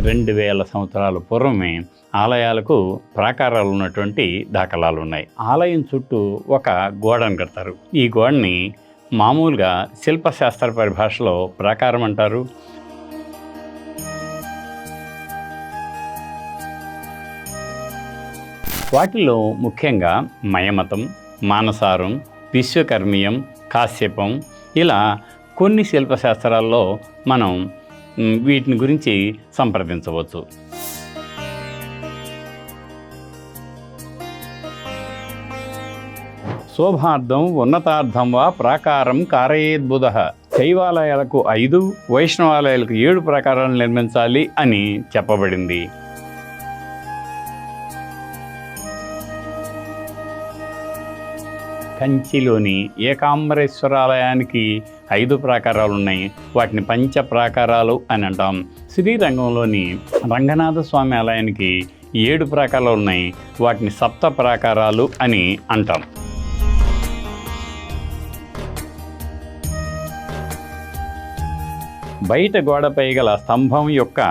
2000 సంవత్సరాల పూర్వమే ఆలయాలకు ప్రాకారాలు ఉన్నటువంటి దాఖలాలు ఉన్నాయి. ఆలయం చుట్టూ ఒక గోడను కడతారు. ఈ గోడని మామూలుగా శిల్పశాస్త్ర పరిభాషలో ప్రాకారం అంటారు. వాటిలో ముఖ్యంగా మయమతం, మానసారం, విశ్వకర్మీయం, కాశ్యపం ఇలా కొన్ని శిల్పశాస్త్రాల్లో మనం వీటిని గురించి సంప్రదించవచ్చు. శోభార్థం ఉన్నతార్థం వా ప్రాకారం కారయేద్బుధ. శైవాలయాలకు 5, వైష్ణవాలయాలకు 7 ప్రాకారాలను నిర్మించాలి అని చెప్పబడింది. కంచిలోని ఏకాంబరేశ్వరాలయానికి 5 ప్రాకారాలు ఉన్నాయి. వాటిని పంచ ప్రాకారాలు అని అంటాం. శ్రీరంగంలోని రంగనాథ స్వామి ఆలయానికి 7 ప్రాకారాలు ఉన్నాయి. వాటిని సప్త ప్రాకారాలు అని అంటాం. బయట గోడపై గల స్తంభం యొక్క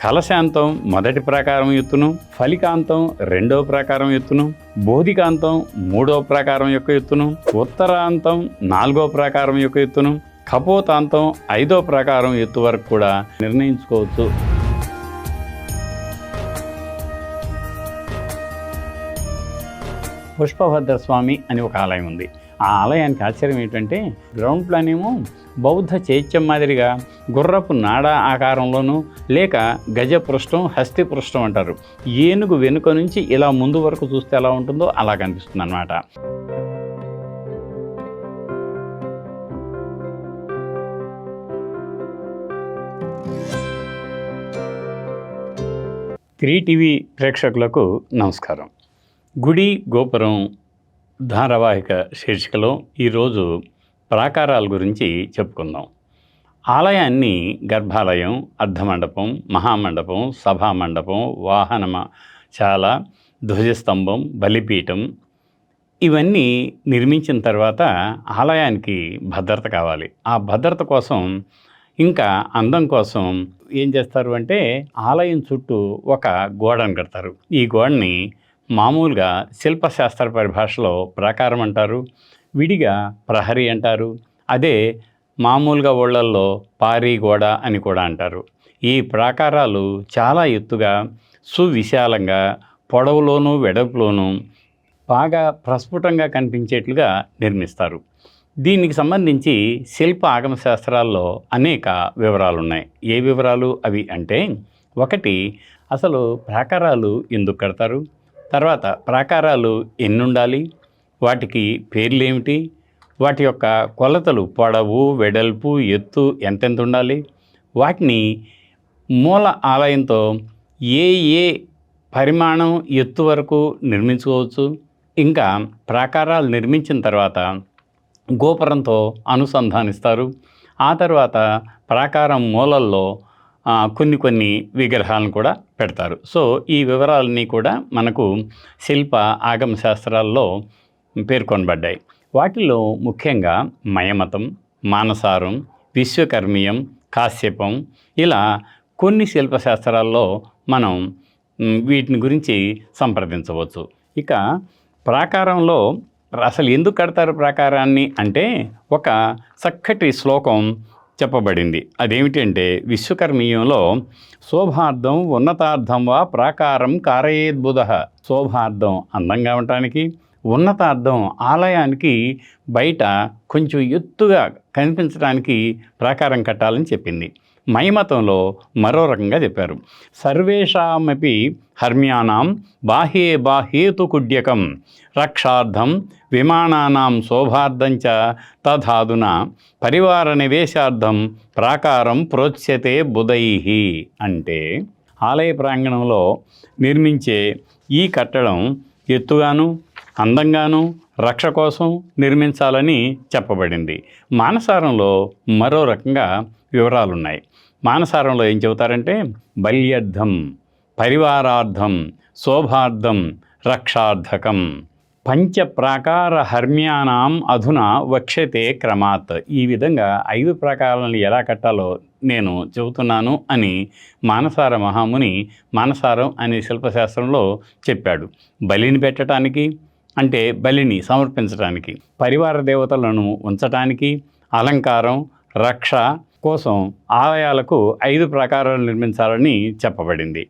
కలశాంతం మొదటి ప్రాకారం ఎత్తును, ఫలికాంతం 2వ ప్రాకారం ఎత్తును, బోధికాంతం 3వ ప్రాకారం యొక్క ఎత్తును, ఉత్తరాంతం 4వ ప్రాకారం యొక్క ఎత్తును, కపోతాంతం 5వ ప్రాకారం ఎత్తు వరకు కూడా నిర్ణయించుకోవచ్చు. పుష్పభద్ర స్వామి అని ఒక ఆలయం ఉంది. ఆ ఆలయానికి ఆశ్చర్యం ఏంటంటే గ్రౌండ్ ప్లాన్ ఏమో బౌద్ధ చైత్యం మాదిరిగా గుర్రపు నాడ ఆకారంలోనూ లేక గజపృష్టం, హస్తి పృష్టం అంటారు. ఏనుగు వెనుక నుంచి ఇలా ముందు వరకు చూస్తే ఎలా ఉంటుందో అలా కనిపిస్తుంది అన్నమాట. త్రీ టీవీ ప్రేక్షకులకు నమస్కారం. గుడి గోపురం ధారావాహిక శీర్షికలో ఈరోజు ప్రాకారాల గురించి చెప్పుకుందాం. ఆలయాన్ని గర్భాలయం, అర్ధమండపం, మహామండపం, సభామండపం, వాహనశాల, ధ్వజస్తంభం, బలిపీఠం ఇవన్నీ నిర్మించిన తర్వాత ఆలయానికి భద్రత కావాలి. ఆ భద్రత కోసం ఇంకా అందం కోసం ఏం చేస్తారు అంటే ఆలయం చుట్టూ ఒక గోడను కడతారు. ఈ గోడని మామూలుగా శిల్పశాస్త్ర పరిభాషలో ప్రాకారం అంటారు. విడిగా ప్రహరీ అంటారు. అదే మామూలుగా ఊళ్ళల్లో పారీ గోడ అని కూడా అంటారు. ఈ ప్రాకారాలు చాలా ఎత్తుగా, సువిశాలంగా, పొడవులోనూ వెడల్పులోనూ బాగా ప్రస్ఫుటంగా కనిపించేట్లుగా నిర్మిస్తారు. దీనికి సంబంధించి శిల్ప ఆగమ శాస్త్రాల్లో అనేక వివరాలు ఉన్నాయి. ఏ వివరాలు అవి అంటే, ఒకటి అసలు ప్రాకారాలు ఎందుకు కడతారు, తర్వాత ప్రాకారాలు ఎన్ని ఉండాలి, వాటికి పేర్లు ఏమిటి, వాటి యొక్క కొలతలు పొడవు, వెడల్పు, ఎత్తు ఎంతెంత ఉండాలి, వాటిని మూల ఆలయంతో ఏ ఏ పరిమాణం ఎత్తు వరకు నిర్మించుకోవచ్చు, ఇంకా ప్రాకారాలు నిర్మించిన తర్వాత గోపురంతో అనుసంధానిస్తారు. ఆ తర్వాత ప్రాకారం మూలల్లో కొన్ని విగ్రహాలను కూడా పెడతారు. సో ఈ వివరాలన్నీ కూడా మనకు శిల్ప ఆగమ శాస్త్రాల్లో పేర్కొనబడ్డాయి. వాటిలో ముఖ్యంగా మయమతం, మానసారం, విశ్వకర్మీయం, కాశ్యపం ఇలా కొన్ని శిల్పశాస్త్రాల్లో మనం వీటిని గురించి సంప్రదించవచ్చు. ఇక ప్రాకారంలో అసలు ఎందుకు కడతారు ప్రాకారాన్ని అంటే ఒక చక్కటి శ్లోకం చెప్పబడింది. అదేమిటంటే విశ్వకర్మీయంలో శోభార్థం ఉన్నతార్థం వా ప్రాకారం కారయేద్బుధ. శోభార్థం అందంగా ఉండటానికి, ఉన్నతార్థం ఆలయానికి బయట కొంచెం ఎత్తుగా కనిపించడానికి ప్రాకారం కట్టాలని చెప్పింది. మయమతంలో మరో రకంగా చెప్పారు. సర్వేషామపి హర్మ్యానాం బాహ్యే బాహ్యేతు కుడ్యకం రక్షార్థం విమానానాం శోభార్థంచ తధాదున పరివార నివేశార్థం ప్రాకారం ప్రోచ్యతే బుధైః. అంటే ఆలయ ప్రాంగణంలో నిర్మించే ఈ కట్టడం ఎత్తుగాను, అందంగాను, రక్ష కోసం నిర్మించాలని చెప్పబడింది. మానసారంలో మరో రకంగా వివరాలున్నాయి. మానసారంలో ఏం చెబుతారంటే బల్యర్థం, పరివారార్థం, శోభార్థం, రక్షార్థకం పంచ ప్రాకార హర్మ్యానాం అధునా వక్ష్యతే క్రమాత్. ఈ విధంగా 5 ప్రాకారాలను ఎలా కట్టాలో నేను చెబుతున్నాను అని మానసార మహాముని మానసారం అనే శిల్పశాస్త్రంలో చెప్పాడు. బలిని పెట్టడానికి అంటే బలిని సమర్పించడానికి, పరివార దేవతలను ఉంచటానికి, అలంకారం, రక్ష కోసం ఆలయాలకు 5 ప్రాకారాలు నిర్మించాలని చెప్పబడింది.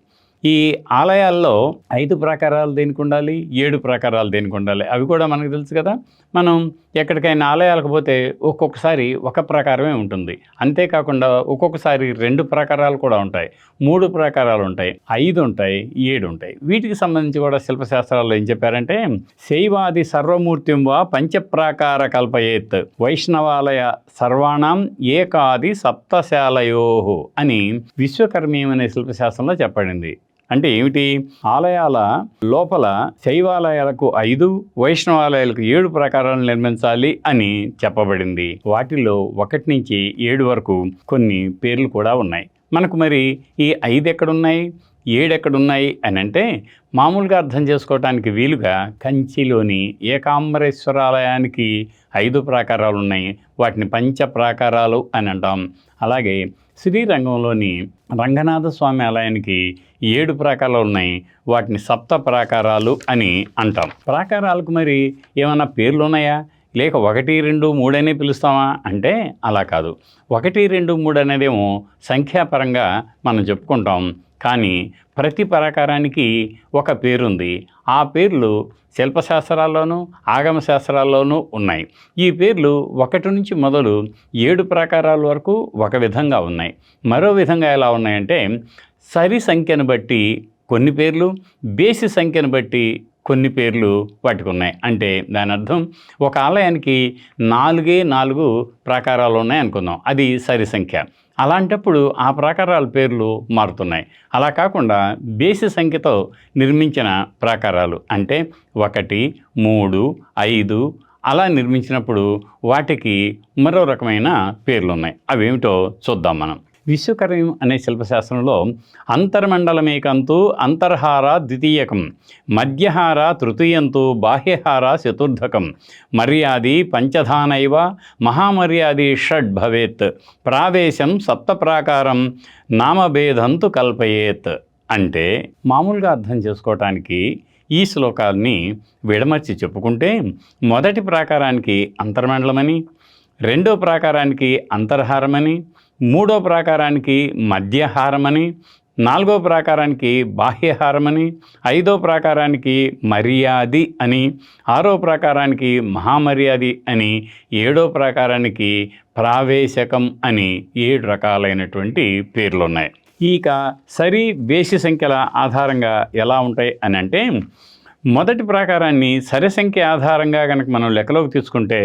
ఈ ఆలయాల్లో 5 ప్రాకారాలు దేనికి ఉండాలి, 7 ప్రాకారాలు దేనికి ఉండాలి అవి కూడా మనకు తెలుసు కదా. మనం ఎక్కడికైనా ఆలయాలకు పోతే ఒక్కొక్కసారి ఒక ప్రాకారమే ఉంటుంది. అంతేకాకుండా ఒక్కొక్కసారి 2 ప్రాకారాలు కూడా ఉంటాయి, 3 ప్రాకారాలు ఉంటాయి, 5 ఉంటాయి, 7 ఉంటాయి. వీటికి సంబంధించి కూడా శిల్పశాస్త్రాల్లో ఏం చెప్పారంటే, శైవాది సర్వమూర్తిం వా పంచప్రాకార కల్పయేత్ వైష్ణవాలయ సర్వాణం ఏకాది సప్తశాలయో అని విశ్వకర్మీయం అనే శిల్పశాస్త్రంలో చెప్పబడింది. అంటే ఏమిటి, ఆలయాల లోపల శైవాలయాలకు 5, వైష్ణవాలయాలకు 7 ప్రాకారాలను నిర్మించాలి అని చెప్పబడింది. వాటిలో 1 నుంచి 7 వరకు కొన్ని పేర్లు కూడా ఉన్నాయి. మనకు మరి ఈ 5 ఎక్కడున్నాయి, 7 ఎక్కడున్నాయి అని అంటే, మామూలుగా అర్థం చేసుకోవటానికి వీలుగా కంచిలోని ఏకాంబరేశ్వరాలయానికి 5 ప్రాకారాలు ఉన్నాయి, వాటిని పంచ ప్రాకారాలు అని అంటాం. అలాగే శ్రీరంగంలోని రంగనాథ స్వామి ఆలయానికి 7 ప్రాకారాలు ఉన్నాయి, వాటిని సప్త ప్రాకారాలు అని అంటాం. ప్రాకారాలకు మరి ఏమైనా పేర్లు ఉన్నాయా, లేక 1, 2, 3 అనే పిలుస్తామా అంటే అలా కాదు. 1, 2, 3 అనేదేమో సంఖ్యాపరంగా మనం చెప్పుకుంటాం, కానీ ప్రతి ప్రాకారానికి ఒక పేరుంది. ఆ పేర్లు శిల్పశాస్త్రాల్లోనూ ఆగమ శాస్త్రాల్లోనూ ఉన్నాయి. ఈ పేర్లు 1 నుంచి మొదలు 7 ప్రాకారాల వరకు ఒక విధంగా ఉన్నాయి. మరో విధంగా ఎలా ఉన్నాయంటే, సరి సంఖ్యను బట్టి కొన్ని పేర్లు, బేసి సంఖ్యను బట్టి కొన్ని పేర్లు వాటికి ఉన్నాయి. అంటే దాని అర్థం, ఒక ఆలయానికి 4 ప్రాకారాలు ఉన్నాయి అనుకుందాం, అది సరి సంఖ్య. అలాంటప్పుడు ఆ ప్రాకారాల పేర్లు మారుతున్నాయి. అలా కాకుండా బేసి సంఖ్యతో నిర్మించిన ప్రాకారాలు అంటే 1, 3, 5 అలా నిర్మించినప్పుడు వాటికి మరో రకమైన పేర్లు ఉన్నాయి. అవేమిటో చూద్దాం మనం. విశ్వకర్మీయం అనే శిల్పశాస్త్రంలో అంతర్మండలమేకంతు అంతర్హార ద్వితీయకం, మధ్యహార తృతీయంతు బాహ్యహార చతుర్థకం, మర్యాది పంచధానైవ మహామర్యాది షడ్ భవేత్, ప్రావేశం సప్తప్రాకారం నామభేదంతు కల్పయేత్. అంటే మామూలుగా అర్థం చేసుకోవటానికి ఈ శ్లోకాల్ని విడమర్చి చెప్పుకుంటే, మొదటి ప్రాకారానికి అంతర్మండలమని, రెండో ప్రాకారానికి అంతర్హారమని, మూడో ప్రాకారానికి మధ్యహారమని, నాలుగో ప్రాకారానికి బాహ్యహారమని, ఐదో ప్రాకారానికి మర్యాది అని, ఆరో ప్రాకారానికి మహామర్యాది అని, ఏడో ప్రాకారానికి ప్రావేశకం అని 7 రకాలైనటువంటి పేర్లు ఉన్నాయి. ఇక సరి బేసి సంఖ్యల ఆధారంగా ఎలా ఉంటాయి అని అంటే, మొదటి ప్రాకారాన్ని సరి సంఖ్య ఆధారంగా కనుక మనం లెక్కలోకి తీసుకుంటే,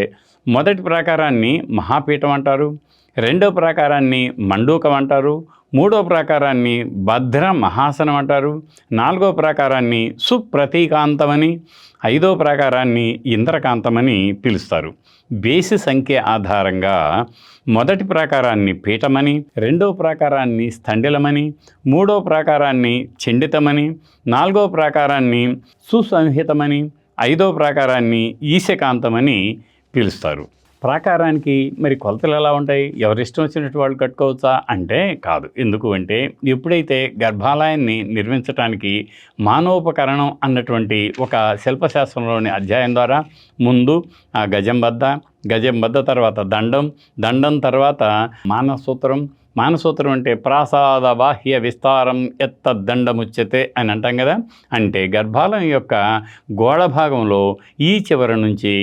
మొదటి ప్రాకారాన్ని మహాపీఠం అంటారు, రెండో ప్రాకారాన్ని మండూకం అంటారు, మూడో ప్రాకారాన్ని భద్ర మహాసనం అంటారు, నాలుగో ప్రాకారాన్ని సుప్రతీకాంతమని, ఐదో ప్రాకారాన్ని ఇంద్రకాంతమని పిలుస్తారు. బేసి సంఖ్య ఆధారంగా మొదటి ప్రాకారాన్ని పీఠమని, రెండో ప్రాకారాన్ని స్థండిలమని, మూడో ప్రాకారాన్ని చండితమని, నాలుగో ప్రాకారాన్ని సుసంహితమని, ఐదో ప్రాకారాన్ని ఈశకాంతమని పిలుస్తారు. ప్రాకారానికి మరి కొలతలు ఎలా ఉంటాయి, ఎవరిష్టం వచ్చినట్టు వాళ్ళు కట్టుకోవచ్చా అంటే కాదు. ఎందుకు అంటే, ఎప్పుడైతే గర్భాలయాన్ని నిర్మించడానికి మానోపకరణం అన్నటువంటి ఒక శిల్పశాస్త్రంలోని అధ్యాయం ద్వారా ముందు ఆ గజం బద్ద తర్వాత దండం తర్వాత మానసూత్రం, మానసూత్రం అంటే ప్రాసాద బాహ్య విస్తారం ఎత్త దండముచ్యతే అని అంటాం కదా. అంటే గర్భాలయం యొక్క గోడ భాగంలో ఈ చివరి నుంచి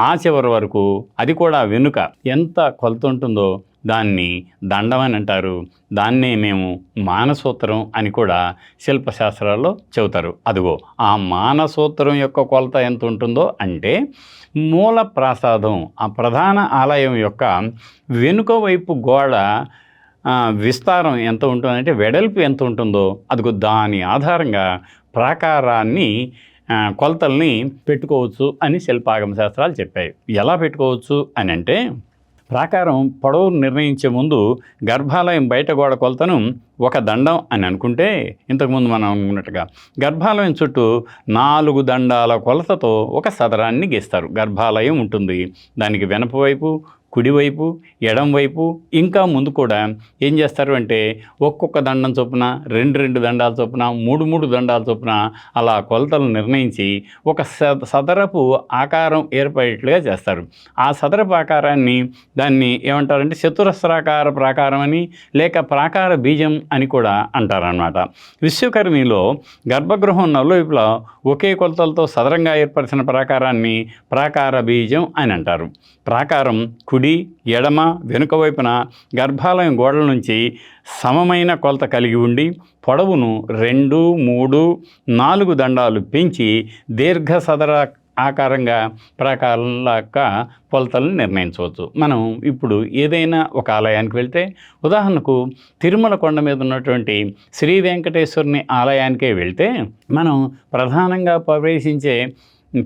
ఆ చివరి వరకు, అది కూడా వెనుక ఎంత కొలత ఉంటుందో దాన్ని దండం అని అంటారు. దాన్నే మేము మానసూత్రం అని కూడా శిల్పశాస్త్రాల్లో చెబుతారు. అదిగో ఆ మానసూత్రం యొక్క కొలత ఎంత ఉంటుందో అంటే, మూల ప్రాసాదం ఆ ప్రధాన ఆలయం యొక్క వెనుక వైపు గోడ విస్తారం ఎంత ఉంటుందంటే, వెడల్పు ఎంత ఉంటుందో అదిగో దాని ఆధారంగా ప్రాకారాన్ని కొలతల్ని పెట్టుకోవచ్చు అని శిల్పాగమ శాస్త్రాలు చెప్పాయి. ఎలా పెట్టుకోవచ్చు అని అంటే, ప్రాకారం పొడవు నిర్ణయించే ముందు గర్భాలయం బయట గోడ కొలతను ఒక దండం అని అనుకుంటే, ఇంతకుముందు మనం అనుకున్నట్టుగా గర్భాలయం చుట్టూ 4 దండాల కొలతతో ఒక సదరాన్ని గీస్తారు. గర్భాలయం ఉంటుంది, దానికి వెనక వైపు కుడివైపు, ఎడంవైపు, ఇంకా ముందు కూడా ఏం చేస్తారు అంటే ఒక్కొక్క దండం చొప్పున, 2 దండాల చొప్పున, 3 దండాల చొప్పున అలా కొలతలు నిర్ణయించి ఒక సదరపు ఆకారం ఏర్పడేట్లుగా చేస్తారు. ఆ సదరపు ఆకారాన్ని దాన్ని ఏమంటారంటే చతురస్రాకార ప్రాకారం అని, లేక ప్రాకార బీజం అని కూడా అంటారనమాట. విశ్వకర్మిలో గర్భగృహం నలువైపులా ఒకే కొలతలతో సదరంగా ఏర్పరిచిన ప్రాకారాన్ని ప్రాకార బీజం అని అంటారు. ప్రాకారం కుడి, ఎడమ, వెనుక వైపున గర్భాలయం గోడల నుంచి సమమైన కొలత కలిగి ఉండి పొడవును 2, 3, 4 దండాలు పెంచి దీర్ఘ సదర ఆకారంగా ప్రాకారంలాగా కొలతలను నిర్ణయించవచ్చు. మనం ఇప్పుడు ఏదైనా ఒక ఆలయానికి వెళ్తే, ఉదాహరణకు తిరుమల కొండ మీద ఉన్నటువంటి శ్రీ వెంకటేశ్వరుని ఆలయానికే వెళ్తే మనం ప్రధానంగా ప్రవేశించే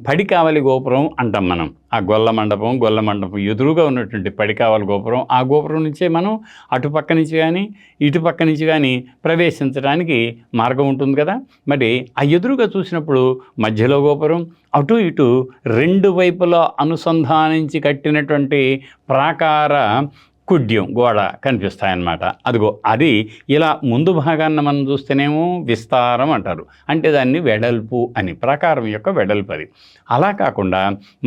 పడికావలి గోపురం అంటాం మనం. ఆ గొల్ల మండపం ఎదురుగా ఉన్నటువంటి పడికావలి గోపురం, ఆ గోపురం నుంచే మనం అటుపక్క నుంచి కానీ ఇటుపక్క నుంచి కానీ ప్రవేశించడానికి మార్గం ఉంటుంది కదా. మరి ఆ ఎదురుగా చూసినప్పుడు మధ్యలో గోపురం, అటు ఇటు 2 వైపులా అనుసంధానించి కట్టినటువంటి ప్రాకార కుడ్యం గోడ కనిపిస్తాయన్నమాట. అదిగో అది ఇలా ముందు భాగాన్ని మనం చూస్తేనేమో విస్తారం అంటారు, అంటే దాన్ని వెడల్పు అని, ప్రాకారం యొక్క వెడల్పు అది. అలా కాకుండా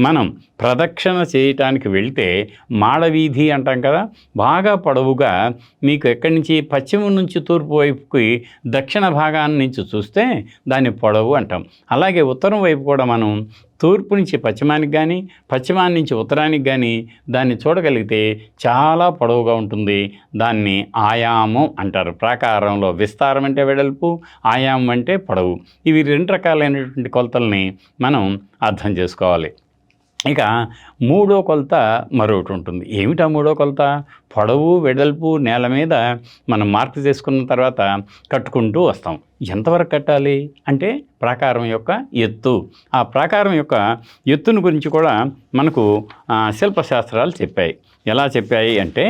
మనం ప్రదక్షిణ చేయటానికి వెళ్తే మాడవీధి అంటాం కదా, బాగా పొడవుగా మీకు ఎక్కడి నుంచి పశ్చిమం నుంచి తూర్పు వైపుకి దక్షిణ భాగాన్ని నుంచి చూస్తే దాన్ని పొడవు అంటాం. అలాగే ఉత్తరం వైపు కూడా మనం తూర్పు నుంచి పశ్చిమానికి కానీ పశ్చిమాన్ని నుంచి ఉత్తరానికి కానీ దాన్ని చూడగలిగితే చాలా పొడవుగా ఉంటుంది. దాన్ని ఆయామం అంటారు. ప్రాకారంలో విస్తారం అంటే వెడల్పు, ఆయామం అంటే పొడవు. ఇవి 2 రకాలైనటువంటి కొలతల్ని మనం అర్థం చేసుకోవాలి. ఇక మూడో కొలత మరొకటి ఉంటుంది. ఏమిటా మూడో కొలత? పొడవు, వెడల్పు నేల మీద మనం మార్పు చేసుకున్న తర్వాత కట్టుకుంటూ వస్తాం. ఎంతవరకు కట్టాలి అంటే ప్రాకారం యొక్క ఎత్తు. ఆ ప్రాకారం యొక్క ఎత్తును గురించి కూడా మనకు శిల్పశాస్త్రాలు చెప్పాయి. ఎలా చెప్పాయి అంటే,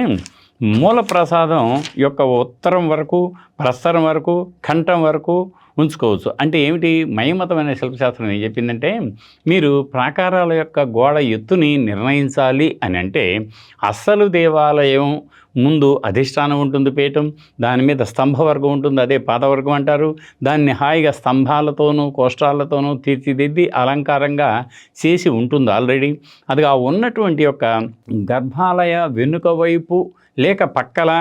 మూల ప్రసాదం యొక్క ఉత్తరం వరకు, ప్రస్తరం వరకు, కంఠం వరకు ఉంచుకోవచ్చు. అంటే ఏమిటి? మయమతమైన శిల్పశాస్త్రం ఏం చెప్పిందంటే, మీరు ప్రాకారాల యొక్క గోడ ఎత్తుని నిర్ణయించాలి అని అంటే, అస్సలు దేవాలయం ముందు అధిష్టానం ఉంటుంది, పీఠం, దాని మీద స్తంభవర్గం ఉంటుంది, అదే పాదవర్గం అంటారు. దాన్ని హాయిగా స్తంభాలతోనూ కోష్టాలతోనూ తీర్చిదిద్ది అలంకారంగా చేసి ఉంటుంది ఆల్రెడీ. అది ఆ ఉన్నటువంటి యొక్క గర్భాలయ వెనుక వైపు లేక పక్కల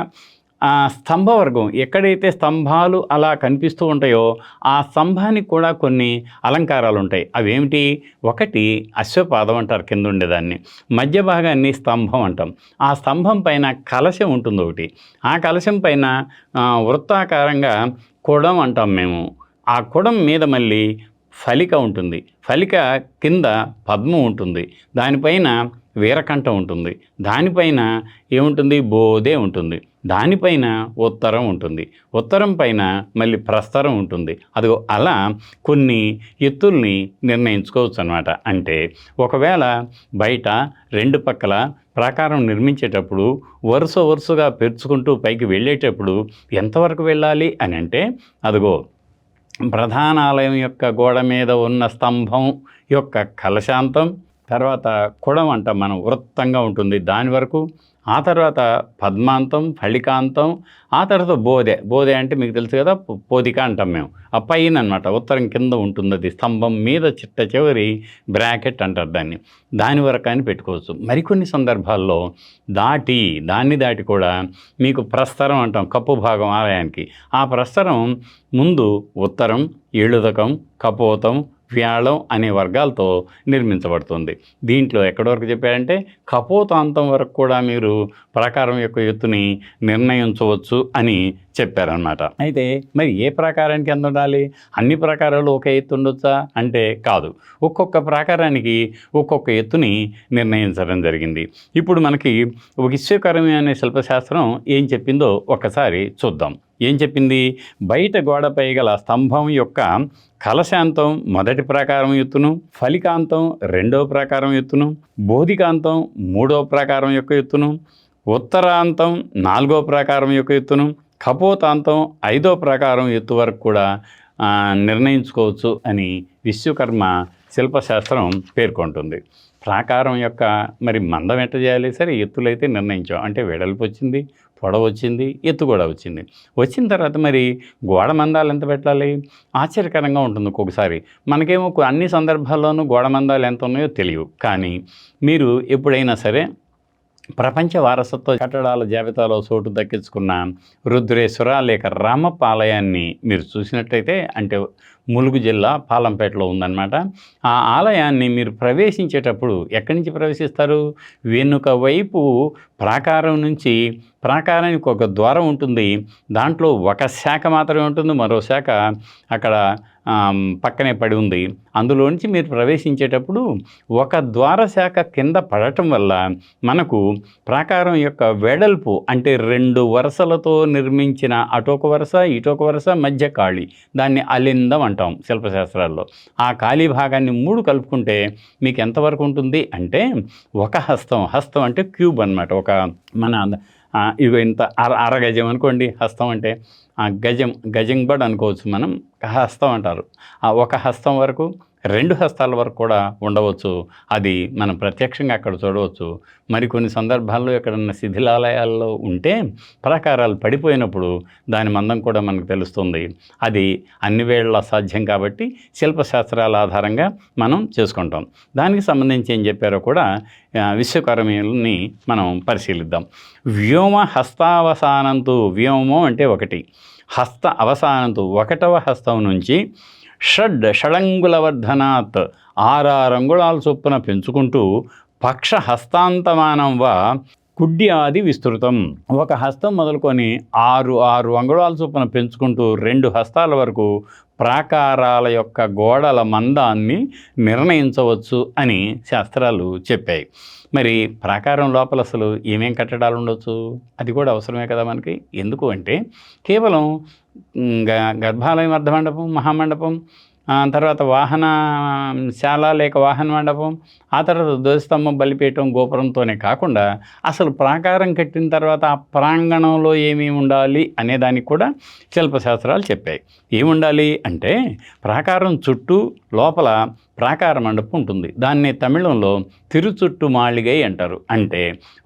స్తంభవర్గం ఎక్కడైతే స్తంభాలు అలా కనిపిస్తూ ఉంటాయో ఆ స్తంభానికి కూడా కొన్ని అలంకారాలు ఉంటాయి. అవేమిటి? ఒకటి అశ్వపాదం అంటారు, కింద ఉండేదాన్ని. మధ్య భాగాన్ని స్తంభం అంటాం. ఆ స్తంభం పైన కలశం ఉంటుంది ఒకటి. ఆ కలశం పైన వృత్తాకారంగా కుడం అంటాం మేము. ఆ కుడం మీద మళ్ళీ ఫలిక ఉంటుంది. ఫలిక కింద పద్మం ఉంటుంది. దానిపైన వీరకంఠం ఉంటుంది. దానిపైన ఏముంటుంది? బోధే ఉంటుంది. దానిపైన ఉత్తరం ఉంటుంది. ఉత్తరం పైన మళ్ళీ ప్రస్తరం ఉంటుంది. అదిగో అలా కొన్ని ఎత్తుల్ని నిర్ణయించుకోవచ్చు అన్నమాట. అంటే ఒకవేళ బయట 2 పక్కల ప్రాకారం నిర్మించేటప్పుడు వరుసగా పెరుచుకుంటూ పైకి వెళ్ళేటప్పుడు ఎంతవరకు వెళ్ళాలి అని అంటే, అదిగో ప్రధాన ఆలయం యొక్క గోడ మీద ఉన్న స్తంభం యొక్క కలశాంతం, తర్వాత కుడం అంటాం మనం, వృత్తంగా ఉంటుంది, దాని వరకు. ఆ తర్వాత పద్మాంతం, ఫళికాంతం, ఆ తర్వాత బోధె అంటే మీకు తెలుసు కదా, పోదిక అంటాం మేము. ఆ పైన అనమాట ఉత్తరం కింద ఉంటుంది, అది స్తంభం మీద చిట్ట చివరి బ్రాకెట్ అంటారు దాన్ని. దాని వరకు అని పెట్టుకోవచ్చు. మరికొన్ని సందర్భాల్లో దాన్ని దాటి కూడా మీకు ప్రస్తరం అంటాం, కప్పు భాగం ఆలయానికి. ఆ ప్రస్తరం ముందు ఉత్తరం, ఏళుదకం, కపోతం, వ్యాళం అనే వర్గాలతో నిర్మించబడుతుంది. దీంట్లో ఎక్కడి వరకు చెప్పారంటే, కపోతాంతం వరకు కూడా మీరు ప్రాకారం యొక్క ఎత్తుని నిర్ణయించవచ్చు అని చెప్పారనమాట. అయితే మరి ఏ ప్రాకారానికి ఎంత ఉండాలి? అన్ని ప్రాకారాలు ఒకే ఎత్తు ఉండొచ్చా అంటే కాదు. ఒక్కొక్క ప్రాకారానికి ఒక్కొక్క ఎత్తుని నిర్ణయించడం జరిగింది. ఇప్పుడు మనకి విశ్వకర్మ అనే శిల్పశాస్త్రం ఏం చెప్పిందో ఒక్కసారి చూద్దాం. ఏం చెప్పింది? బయట గోడపై గల స్తంభం యొక్క కలశాంతం మొదటి ప్రాకారం ఎత్తును, ఫలికాంతం 2వ ప్రాకారం ఎత్తును, బోధికాంతం 3వ ప్రాకారం యొక్క ఎత్తును, ఉత్తరాంతం 4వ ప్రాకారం యొక్క ఎత్తును, కపోతాంతం 5వ ప్రాకారం ఎత్తు వరకు కూడా నిర్ణయించుకోవచ్చు అని విశ్వకర్మ శిల్పశాస్త్రం పేర్కొంటుంది. ప్రాకారం యొక్క మరి మందం ఎట్ట చేయాలి, సరే ఎత్తులైతే నిర్ణయించాం, అంటే వెడల్పు వచ్చింది, పొడవు వచ్చింది, ఎత్తు కూడా వచ్చింది. వచ్చిన తర్వాత మరి గోడ మందాలు ఎంత పెట్టాలి? ఆశ్చర్యకరంగా ఉంటుంది ఒక్కొక్కసారి. మనకేమో అన్ని సందర్భాల్లోనూ గోడ మందాలు ఎంత ఉన్నాయో తెలియవు. కానీ మీరు ఎప్పుడైనా సరే ప్రపంచ వారసత్వ కట్టడాల జాబితాలో చోటు దక్కించుకున్న రుద్రేశ్వర లేక రామప్ప ఆలయాన్ని మీరు చూసినట్టయితే, అంటే ములుగు జిల్లా పాలంపేటలో ఉందన్నమాట. ఆ ఆలయాన్ని మీరు ప్రవేశించేటప్పుడు ఎక్కడి నుంచి ప్రవేశిస్తారు? వెనుక వైపు ప్రాకారం నుంచి, ప్రాకారానికి ఒక ద్వారం ఉంటుంది, దాంట్లో ఒక శాఖ మాత్రమే ఉంటుంది, మరో శాఖ అక్కడ పక్కనే పడి ఉంది. అందులోంచి మీరు ప్రవేశించేటప్పుడు ఒక ద్వార శాఖ కింద పడటం వల్ల మనకు ప్రాకారం యొక్క వెడల్పు, అంటే 2 వరుసలతో నిర్మించిన అటొక వరుస ఇటొక వరుస మధ్య ఖాళీ, దాన్ని అలిందం అంటాం శిల్పశాస్త్రాల్లో. ఆ ఖాళీ భాగాన్ని 3 కలుపుకుంటే మీకు ఎంతవరకు ఉంటుంది అంటే ఒక హస్తం. హస్తం అంటే క్యూబ్ అన్నమాట. ఒక మన ఇవి ఇంత అరగజం అనుకోండి హస్తం అంటే. గజం బడ్ అనుకోవచ్చు మనం, హస్తం అంటారు. ఒక హస్తం వరకు, 2 హస్తాల వరకు కూడా ఉండవచ్చు. అది మనం ప్రత్యక్షంగా అక్కడ చూడవచ్చు. మరికొన్ని సందర్భాల్లో ఎక్కడన్నా శిథిలాలయాల్లో ఉంటే ప్రాకారాలు పడిపోయినప్పుడు దాని మందం కూడా మనకు తెలుస్తుంది. అది అన్ని వేళలా సాధ్యం కాబట్టి శిల్పశాస్త్రాల ఆధారంగా మనం చేసుకుంటాం. దానికి సంబంధించి ఏం చెప్పారో కూడా విశ్వకర్మల్ని మనం పరిశీలిద్దాం. వ్యోమ హస్తావసానంతు, వ్యోమం అంటే 1, హస్త అవసానంతు 1వ హస్తం నుంచి షడంగుల వర్ధనాత్ 6 అంగుళాల చొప్పున పెంచుకుంటూ పక్ష హస్తాంతమానం వా కుడ్డి ఆది విస్తృతం. ఒక హస్తం మొదలుకొని 6 అంగుళాల చొప్పున పెంచుకుంటూ 2 హస్తాల వరకు ప్రాకారాల యొక్క గోడల మందాన్ని నిర్ణయించవచ్చు అని శాస్త్రాలు చెప్పాయి. మరి ప్రాకారం లోపల అసలు ఏమేం కట్టడాలు ఉండొచ్చు? అది కూడా అవసరమే కదా మనకి. ఎందుకు అంటే కేవలం గర్భాలయం, అర్ధమండపం, మహామండపం, తర్వాత వాహనశాల లేక వాహన మండపం, ఆ తర్వాత ధ్వజస్తంభం, బలిపీఠం, గోపురంతోనే కాకుండా అసలు ప్రాకారం కట్టిన తర్వాత ఆ ప్రాంగణంలో ఏమేమి ఉండాలి అనే దానికి కూడా శిల్పశాస్త్రాలు చెప్పాయి. ఏముండాలి అంటే ప్రాకారం చుట్టూ లోపల ప్రాకార మండపం ఉంటుంది. దాన్ని తమిళంలో తిరుచుట్టు మాళిగై అంటారు. అంటే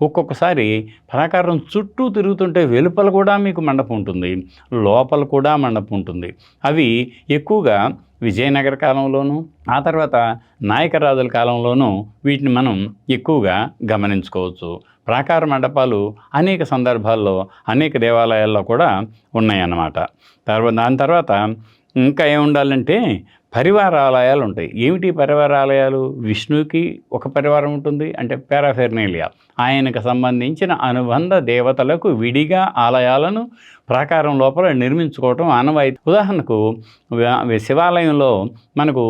ఒక్కొక్కసారి ప్రాకారం చుట్టూ తిరుగుతుంటే వెలుపల కూడా మీకు మండపం ఉంటుంది, లోపల కూడా మండపం ఉంటుంది. అవి ఎక్కువగా విజయనగర కాలంలోనూ ఆ తర్వాత నాయకరాజుల కాలంలోనూ వీటిని మనం ఎక్కువగా గమనించుకోవచ్చు. ప్రాకార మండపాలు అనేక సందర్భాల్లో అనేక దేవాలయాల్లో కూడా ఉన్నాయన్నమాట. దాని తర్వాత ఇంకా ఏముండాలంటే పరివారాలయాలు ఉంటాయి. ఏమిటి పరివారాలయాలు? విష్ణువుకి ఒక పరివారం ఉంటుంది, అంటే పారాఫెర్నేలియా. ఆయనకు సంబంధించిన అనుబంధ దేవతలకు విడిగా ఆలయాలను ప్రాకారం లోపల నిర్మించుకోవటం ఆనవాయితీ. ఉదాహరణకు శివాలయంలో మనకు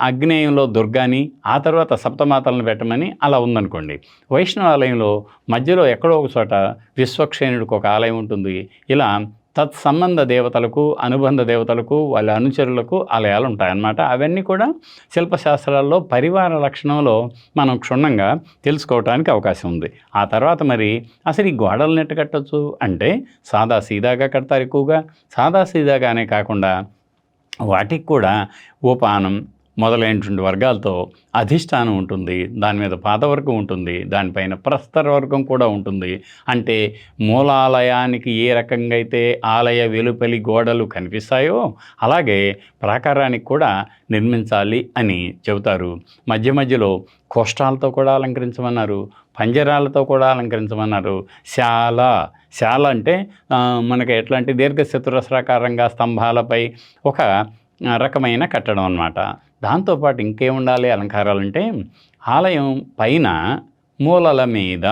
ఆగ్నేయంలో దుర్గాని, ఆ తర్వాత సప్తమాతలను పెట్టమని అలా ఉందనుకోండి. వైష్ణవాలయంలో మధ్యలో ఎక్కడో ఒక చోట విశ్వక్షేణుడికి ఒక ఆలయం ఉంటుంది. ఇలా తత్సంబంధ దేవతలకు, అనుబంధ దేవతలకు, వాళ్ళ అనుచరులకు ఆలయాలు ఉంటాయన్నమాట. అవన్నీ కూడా శిల్పశాస్త్రాల్లో పరివార లక్షణంలో మనం క్షుణ్ణంగా తెలుసుకోవడానికి అవకాశం ఉంది. ఆ తర్వాత మరి అసలు ఈ గోడలను ఎట్ట కట్టచ్చు అంటే సాదా సీదాగా కడతారు. ఎక్కువగా సాదా సీదాగానే కాకుండా వాటికి కూడా ఉపానం మొదలైనటువంటి వర్గాలతో అధిష్టానం ఉంటుంది, దాని మీద పాదవర్గం ఉంటుంది, దానిపైన ప్రస్తర వర్గం కూడా ఉంటుంది. అంటే మూలాలయానికి ఏ రకంగా అయితే ఆలయ వెలుపలి గోడలు కనిపిస్తాయో అలాగే ప్రాకారానికి కూడా నిర్మించాలి అని చెబుతారు. మధ్య మధ్యలో కోష్టాలతో కూడా అలంకరించమన్నారు, పంజరాలతో కూడా అలంకరించమన్నారు. శాల అంటే మనకి ఎట్లాంటి దీర్ఘచతురస్రాకారంగా స్తంభాలపై ఒక రకమైన కట్టడం అన్నమాట. దాంతోపాటు ఇంకేముండాలి అలంకారాలంటే ఆలయం పైన మూలల మీద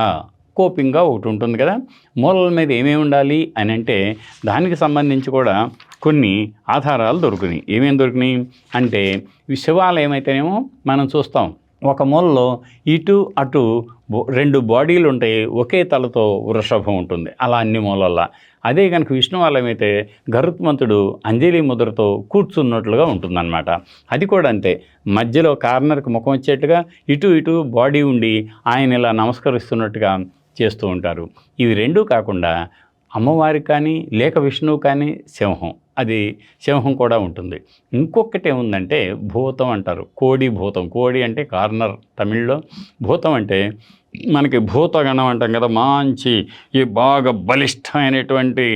కోపింగ్గా ఒకటి ఉంటుంది కదా, మూలల మీద ఏమేమి ఉండాలి అని అంటే దానికి సంబంధించి కూడా కొన్ని ఆధారాలు దొరికినాయి. ఏమేమి దొరికినాయి అంటే శివాలయం అయితేనేమో మనం చూస్తాం ఒక మూలలో ఇటు అటు 2 బాడీలు ఉంటాయి, ఒకే తలతో వృషభం ఉంటుంది, అలా అన్ని మూలల్లో. అదే కనుక విష్ణువాలయం అయితే గరుత్మంతుడు అంజలి ముద్రతో కూర్చున్నట్లుగా ఉంటుందన్నమాట. అది కూడా అంతే, మధ్యలో కార్నర్కి ముఖం వచ్చేట్టుగా ఇటు బాడీ ఉండి ఆయన ఇలా నమస్కరిస్తున్నట్టుగా చేస్తూ ఉంటారు. ఇవి రెండూ కాకుండా అమ్మవారికి కానీ లేక విష్ణువు కానీ సింహం, అది సింహం కూడా ఉంటుంది. ఇంకొకటి ఏముందంటే భూతం అంటారు. కోడి భూతం. కోడి అంటే కార్నర్ తమిళ్లో. భూతం అంటే మనకి భూతగణం అంటాం కదా, మంచి ఈ బాగా బలిష్టమైనటువంటి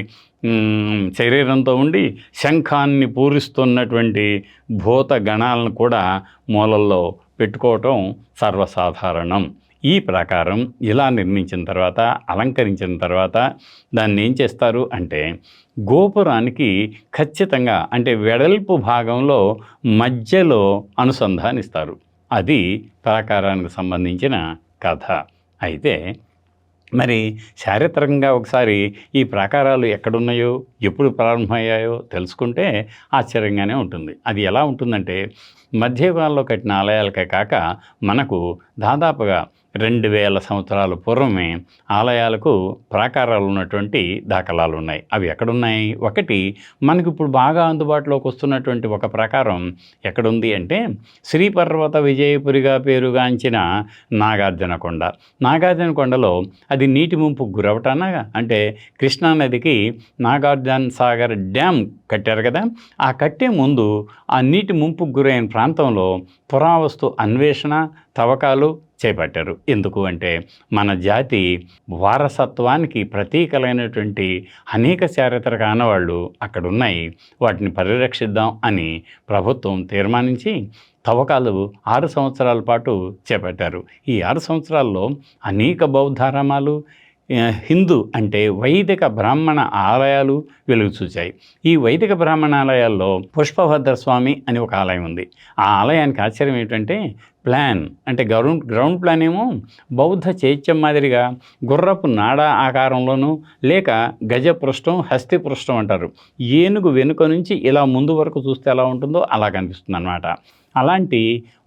శరీరంతో ఉండి శంఖాన్ని పూరిస్తున్నటువంటి భూత గణాలను కూడా మూలల్లో పెట్టుకోవటం సర్వసాధారణం. ఈ ప్రకారం ఇలా నిర్మించిన తర్వాత, అలంకరించిన తర్వాత దాన్ని ఏం చేస్తారు అంటే గోపురానికి ఖచ్చితంగా అంటే వెడల్పు భాగంలో మధ్యలో అనుసంధానిస్తారు. అది ప్రాకారానికి సంబంధించిన కథ. అయితే మరి చారిత్రకంగా ఒకసారి ఈ ప్రాకారాలు ఎక్కడున్నాయో, ఎప్పుడు ప్రారంభమయ్యాయో తెలుసుకుంటే ఆశ్చర్యంగానే ఉంటుంది. అది ఎలా ఉంటుందంటే మధ్యయుగాల్లో కట్టిన ఆలయాలకే కాక మనకు దాదాపుగా 2000 సంవత్సరాల పూర్వమే ఆలయాలకు ప్రాకారాలు ఉన్నటువంటి దాఖలాలు ఉన్నాయి. అవి ఎక్కడున్నాయి? ఒకటి మనకి ఇప్పుడు బాగా అందుబాటులోకి వస్తున్నటువంటి ఒక ప్రాకారం ఎక్కడుంది అంటే శ్రీపర్వత విజయపురిగా పేరుగాంచిన నాగార్జునకొండ. నాగార్జునకొండలో అది నీటి ముంపుకు గురవటాన అంటే కృష్ణానదికి నాగార్జున సాగర్ డ్యామ్ కట్టారు కదా, ఆ కట్టే ముందు ఆ నీటి ముంపుకు గురైన ప్రాంతంలో పురావస్తు అన్వేషణ తవ్వకాలు చేపట్టారు. ఎందుకు అంటే మన జాతి వారసత్వానికి ప్రతీకలైనటువంటి అనేక చారిత్రక ఆనవాళ్ళు అక్కడ ఉన్నాయి, వాటిని పరిరక్షిద్దాం అని ప్రభుత్వం తీర్మానించి తవ్వకాలు 6 సంవత్సరాల పాటు చేపట్టారు. ఈ 6 సంవత్సరాల్లో అనేక బౌద్ధారామాలు, హిందూ అంటే వైదిక బ్రాహ్మణ ఆలయాలు వెలుగు చూశాయి. ఈ వైదిక బ్రాహ్మణ ఆలయాల్లో పుష్పభద్ర స్వామి అని ఒక ఆలయం ఉంది. ఆ ఆలయానికి ఆశ్చర్యం ఏంటంటే ప్లాన్ అంటే గ్రౌండ్ ప్లాన్ ఏమో బౌద్ధ చైత్యం మాదిరిగా గుర్రపు నాడా ఆకారంలోనూ లేక గజపృష్టం హస్తిపృష్టం అంటారు, ఏనుగు వెనుక నుంచి ఇలా ముందు వరకు చూస్తే ఎలా ఉంటుందో అలా కనిపిస్తుంది అన్నమాట. అలాంటి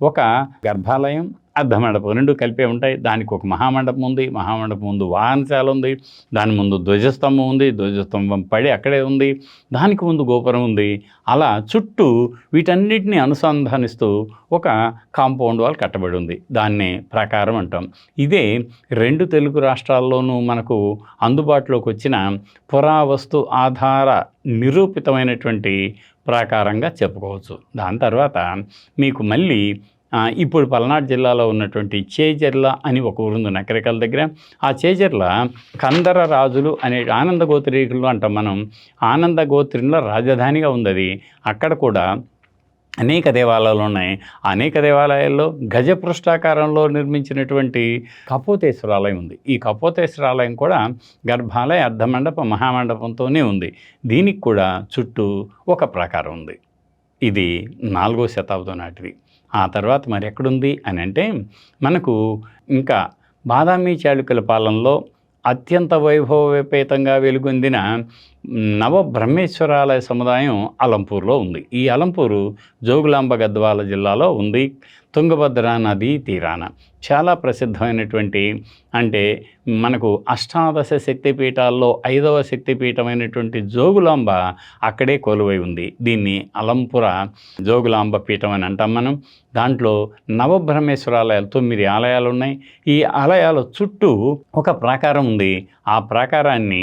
ఒక గర్భాలయం, అర్ధమండపం రెండు కలిపే ఉంటాయి. దానికి ఒక మహామండపం ఉంది, మహామండపం ముందు వాహనశాల ఉంది, దాని ముందు ధ్వజస్తంభం ఉంది, ధ్వజస్తంభం పడి అక్కడే ఉంది, దానికి ముందు గోపురం ఉంది. అలా చుట్టూ వీటన్నిటిని అనుసంధానిస్తూ ఒక కాంపౌండ్ వాల్ కట్టబడి ఉంది. దాన్నే ప్రాకారం అంటాం. ఇదే 2 తెలుగు రాష్ట్రాల్లోనూ మనకు అందుబాటులోకి వచ్చిన పురావస్తు ఆధార నిరూపితమైనటువంటి ప్రాకారంగా చెప్పుకోవచ్చు. దాని తర్వాత మీకు మళ్ళీ ఇప్పుడు పల్నాడు జిల్లాలో ఉన్నటువంటి చేజర్ల అని ఒక ఊరుంది నకరికల దగ్గర. ఆ చేజర్ల కందర రాజులు అనే ఆనంద గోత్రీకులు అంటాం మనం. ఆనంద గోత్రంలో రాజధానిగా ఉంది అది. అక్కడ కూడా అనేక దేవాలయాలు ఉన్నాయి. అనేక దేవాలయాల్లో గజపృష్ఠాకారంలో నిర్మించినటువంటి కపోతేశ్వర ఆలయం ఉంది. ఈ కపోతేశ్వర ఆలయం కూడా గర్భాలయ, అర్ధమండప, మహామండపంతోనే ఉంది. దీనికి కూడా చుట్టూ ఒక ప్రాకారం ఉంది. ఇది 4వ శతాబ్దం నాటిది. ఆ తర్వాత మరి ఎక్కడుంది అని అంటే మనకు ఇంకా బాదామి చాళుక్యుల పాలనలో అత్యంత వైభవోపేతంగా వెలుగొందిన నవబ్రహ్మేశ్వరాలయ సముదాయం అలంపూర్లో ఉంది. ఈ అలంపూరు జోగులాంబ గద్వాల జిల్లాలో ఉంది, తుంగభద్ర నదీ తీరాన. చాలా ప్రసిద్ధమైనటువంటి అంటే మనకు అష్టాదశ శక్తిపీఠాల్లో 5వ శక్తిపీఠమైనటువంటి జోగులాంబ అక్కడే కొలువై ఉంది. దీన్ని అలంపుర జోగులాంబ పీఠం అని అంటాం మనం. దాంట్లో నవబ్రహ్మేశ్వరాలయాలు 9 ఆలయాలు ఉన్నాయి. ఈ ఆలయాల చుట్టూ ఒక ప్రాకారం ఉంది. ఆ ప్రాకారాన్ని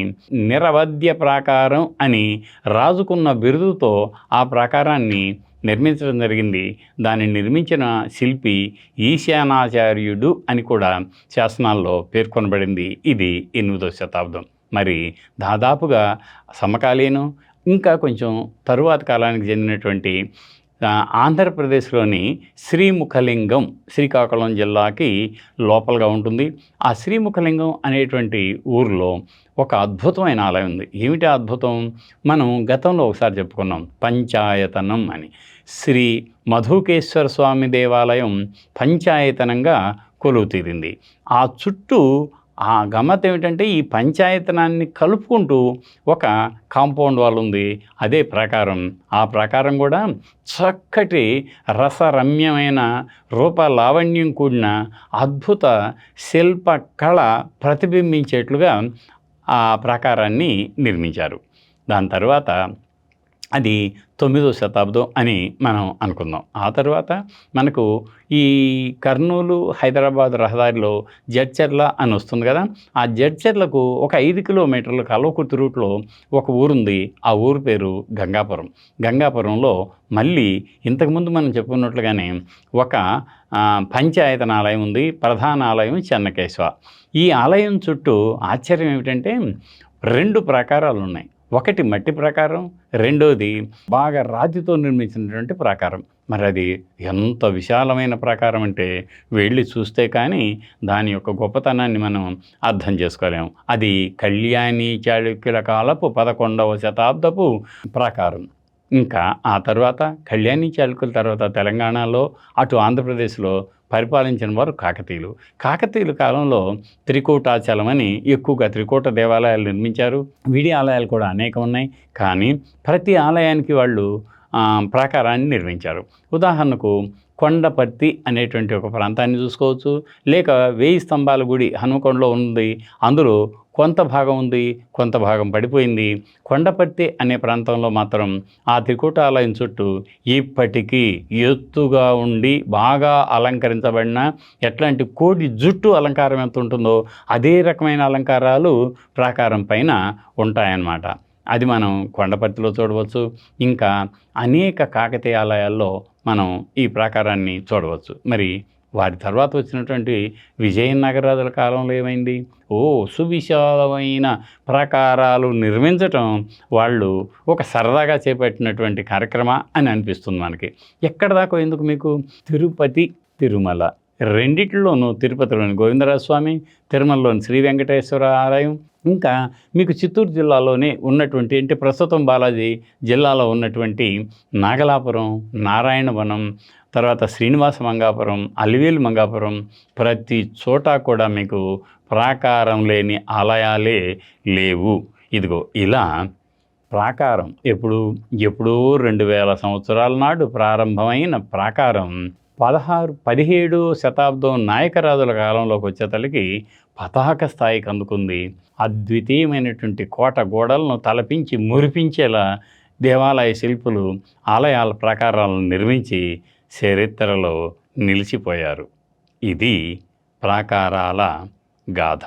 నిరవధ్య ప్రాకారం అని రాజుకున్న బిరుదుతో ఆ ప్రాకారాన్ని నిర్మించడం జరిగింది. దాన్ని నిర్మించిన శిల్పి ఈశానాచార్యుడు అని కూడా శాసనాల్లో పేర్కొనబడింది. ఇది 8వ శతాబ్దం. మరి దాదాపుగా సమకాలీనం ఇంకా కొంచెం తరువాత కాలానికి చెందినటువంటి ఆంధ్రప్రదేశ్లోని శ్రీముఖలింగం శ్రీకాకుళం జిల్లాకి లోపలగా ఉంటుంది. ఆ శ్రీముఖలింగం అనేటువంటి ఊరిలో ఒక అద్భుతమైన ఆలయం ఉంది. ఏమిటి అద్భుతం? మనం గతంలో ఒకసారి చెప్పుకున్నాం, పంచాయతనం అని. శ్రీ మధుకేశ్వర స్వామి దేవాలయం పంచాయతనంగా కొలువు తీరింది. ఆ చుట్టూ ఆ గమ్మత్ ఏమిటంటే ఈ పంచాయతనాన్ని కలుపుకుంటూ ఒక కాంపౌండ్ వాల్ ఉంది. అదే ప్రాకారం. ఆ ప్రాకారం కూడా చక్కటి రసరమ్యమైన రూప లావణ్యం కూడిన అద్భుత శిల్ప కళ ప్రతిబింబించేట్లుగా ఆ ప్రాకారాన్ని నిర్మించారు. దాని తర్వాత అది 9వ శతాబ్దం అని మనం అనుకుందాం. ఆ తర్వాత మనకు ఈ కర్నూలు, హైదరాబాద్ రహదారిలో జడ్చర్ల అని వస్తుంది కదా! ఆ జడ్చర్లకు ఒక 5 కిలోమీటర్ల కల్వకుర్తి రూట్‌లో ఒక ఊరుంది. ఆ ఊరు పేరు గంగాపురం. గంగాపురంలో మళ్ళీ ఇంతకుముందు మనం చెప్పుకున్నట్లుగానే ఒక పంచాయతనాలయం ఉంది. ప్రధాన ఆలయం చెన్నకేశవ. ఈ ఆలయం చుట్టూ ఆశ్చర్యం ఏమిటంటే 2 ప్రాకారాలున్నాయి. ఒకటి మట్టి ప్రాకారం, రెండోది బాగా రాతితో నిర్మించినటువంటి ప్రాకారం. మరది ఎంత విశాలమైన ప్రాకారం అంటే వెళ్ళి చూస్తే కానీ దాని యొక్క గొప్పతనాన్ని మనం అర్థం చేసుకోలేము. అది కళ్యాణి చాళుక్యుల కాలపు 11వ శతాబ్దపు ప్రాకారం. ఇంకా ఆ తర్వాత కళ్యాణి చాళుక్యుల తర్వాత తెలంగాణలో, అటు ఆంధ్రప్రదేశ్‌లో పరిపాలించిన వారు కాకతీయులు. కాకతీయుల కాలంలో త్రికూటాచలం అని ఎక్కువగా త్రికూట దేవాలయాలు నిర్మించారు. విడి ఆలయాలు కూడా అనేకం ఉన్నాయి. కానీ ప్రతి ఆలయానికి వాళ్ళు ప్రాకారాన్ని నిర్మించారు. ఉదాహరణకు కొండపర్తి అనేటువంటి ఒక ప్రాంతాన్ని చూసుకోవచ్చు. లేక 1000 స్తంభాల గుడి హనుమకొండలో ఉంది. అందులో కొంత భాగం ఉంది, కొంత భాగం పడిపోయింది. కొండపర్తి అనే ప్రాంతంలో మాత్రం ఆ త్రికూటాలయం చుట్టూ ఇప్పటికీ ఎత్తుగా ఉండి బాగా అలంకరించబడిన ఎట్లాంటి కోడి జుట్టు అలంకారం ఎంత ఉంటుందో అదే రకమైన అలంకారాలు ప్రాకారం పైన ఉంటాయన్నమాట. అది మనం కొండపర్తిలో చూడవచ్చు. ఇంకా అనేక కాకతీయ ఆలయాల్లో మనం ఈ ప్రాకారాన్ని చూడవచ్చు. మరి వారి తర్వాత వచ్చినటువంటి విజయనగరాదుల కాలంలో ఏమైంది? సువిశాలమైన ప్రాకారాలు నిర్మించటం వాళ్ళు ఒక సరదాగా చేపట్టినటువంటి కార్యక్రమం అని అనిపిస్తుంది మనకి. ఎక్కడ దాకా ఎందుకు మీకు? తిరుపతి, తిరుమల రెండిట్లోనూ, తిరుపతిలోని గోవిందరాజస్వామి, తిరుమలలోని శ్రీ వెంకటేశ్వర ఆలయం, ఇంకా మీకు చిత్తూరు జిల్లాలోనే ఉన్నటువంటి, అంటే ప్రస్తుతం బాలాజీ జిల్లాలో ఉన్నటువంటి నాగలాపురం, నారాయణవనం, తర్వాత శ్రీనివాస మంగాపురం, అలివేలు మంగాపురం, ప్రతి చోట కూడా మీకు ప్రాకారం లేని ఆలయాలే లేవు. ఇదిగో ఇలా ప్రాకారం ఎప్పుడో 2000 సంవత్సరాల నాడు ప్రారంభమైన ప్రాకారం 17వ శతాబ్దం నాయకరాజుల కాలంలోకి వచ్చేతలకి పతాక స్థాయికి అందుకుంది. అద్వితీయమైనటువంటి కోట గోడలను తలపించి మురిపించేలా దేవాలయ శిల్పులు ఆలయాల ప్రాకారాలను నిర్మించి చరిత్రలో నిలిచిపోయారు. ఇది ప్రాకారాల గాథ.